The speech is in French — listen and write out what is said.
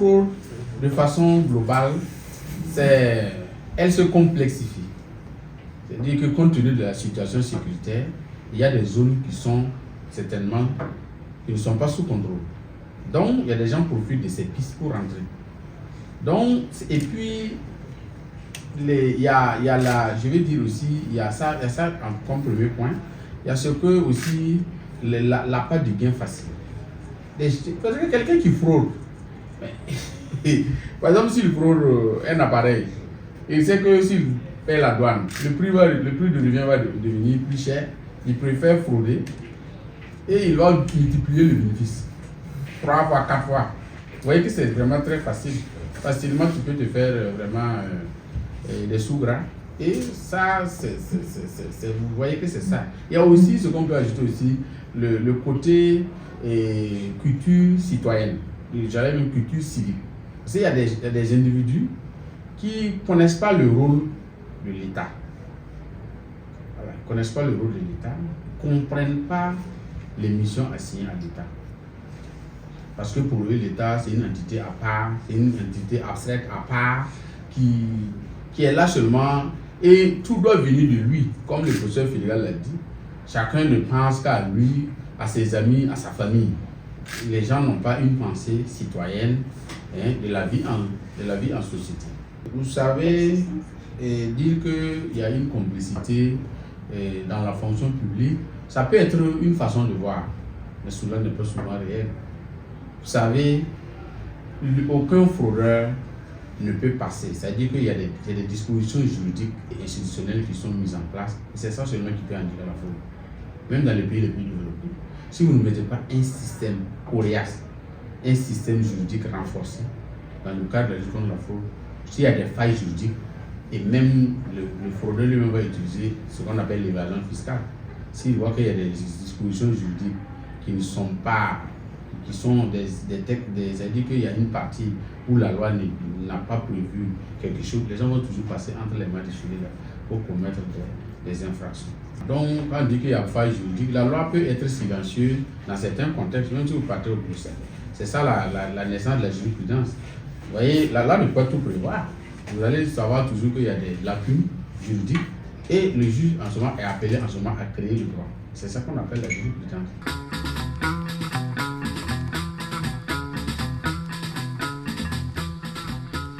fraude, de façon globale, elle se complexifie. C'est-à-dire que compte tenu de la situation sécuritaire, il y a des zones qui sont certainement, qui ne sont pas sous contrôle. Donc, il y a des gens qui profitent de ces pistes pour rentrer. Donc, et puis, il y a la, je vais dire aussi, il y a ça comme premier point. Il y a ce que aussi, la part du gain facile. Parce que quelqu'un qui fraude, par exemple, s'il fraude un appareil, il sait que s'il paie la douane, le prix de revient va devenir plus cher, il préfère frauder et il va multiplier le bénéfice 3 fois, 4 fois. Vous voyez que c'est vraiment très facile. Facilement, tu peux te faire vraiment des sous gras. Et ça, vous voyez que c'est ça. Il y a aussi ce qu'on peut ajouter aussi, le côté culture citoyenne. J'allais même culture civique. Parce qu'il y a des individus qui ne connaissent pas le rôle de l'État. Voilà, ils ne connaissent pas le rôle de l'État, ne comprennent pas les missions assignées à l'État. Parce que pour eux, l'État, c'est une entité à part, c'est une entité abstraite à part, qui est là seulement, et tout doit venir de lui, comme le professeur fédéral l'a dit. Chacun ne pense qu'à lui, à ses amis, à sa famille. Les gens n'ont pas une pensée citoyenne de la vie en société. Vous savez, dire qu'il y a une complicité dans la fonction publique, ça peut être une façon de voir, mais cela n'est pas souvent réel. Vous savez, aucun fraudeur ne peut passer. C'est-à-dire qu'il y a des dispositions juridiques et institutionnelles qui sont mises en place. C'est ça seulement qui peut endurer la fraude. Même dans les pays les plus développés. Si vous ne mettez pas un système coriace, un système juridique renforcé, dans le cadre de la lutte contre la fraude, s'il y a des failles juridiques, et même le fraudeur lui-même va utiliser ce qu'on appelle l'évasion fiscale. S'il voit qu'il y a des dispositions juridiques qui ne sont pas, qui sont des textes, c'est-à-dire qu'il y a une partie où la loi n'a pas prévu quelque chose, les gens vont toujours passer entre les mains des filets pour commettre des infractions. Donc, quand on dit qu'il y a faille juridique, la loi peut être silencieuse dans certains contextes, même si vous partez au procès. C'est ça la naissance de la jurisprudence. Vous voyez, la loi ne peut pas tout prévoir. Vous allez savoir toujours qu'il y a des lacunes juridiques et le juge en ce moment est appelé en ce moment à créer le droit. C'est ça qu'on appelle la jurisprudence.